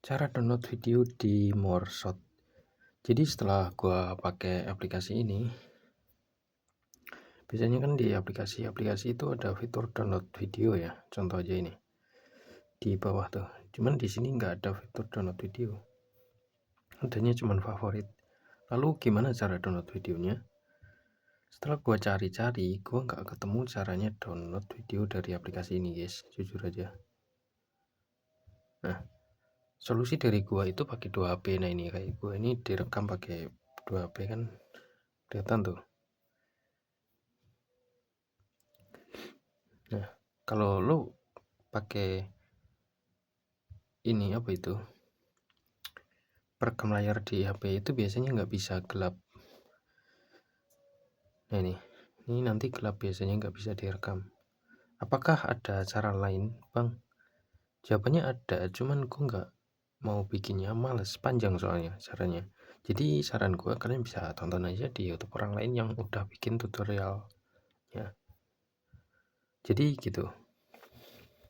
Cara download video di Moreshot. Jadi setelah gua pakai aplikasi ini, biasanya kan di aplikasi itu ada fitur download video ya. Contoh aja ini di bawah tuh. Cuman di sini nggak ada fitur download video. Adanya cuman favorit. Lalu gimana cara download videonya? Setelah gua cari-cari, gua nggak ketemu caranya download video dari aplikasi ini, guys. Jujur aja. Nah, solusi dari gua itu pakai 2 HP. Nah, ini kayak gua ini direkam pakai 2 HP kan. Kelihatan tuh. Nah, kalau lo pakai ini apa itu? Perekam layar di HP itu biasanya nggak bisa gelap. Nah, ini nanti gelap, biasanya nggak bisa direkam. Apakah ada cara lain, Bang? Jawabannya ada, cuman gue nggak mau bikinnya, males, panjang soalnya caranya. Jadi saran gue, kalian bisa tonton aja di YouTube orang lain yang udah bikin tutorial ya. Jadi gitu.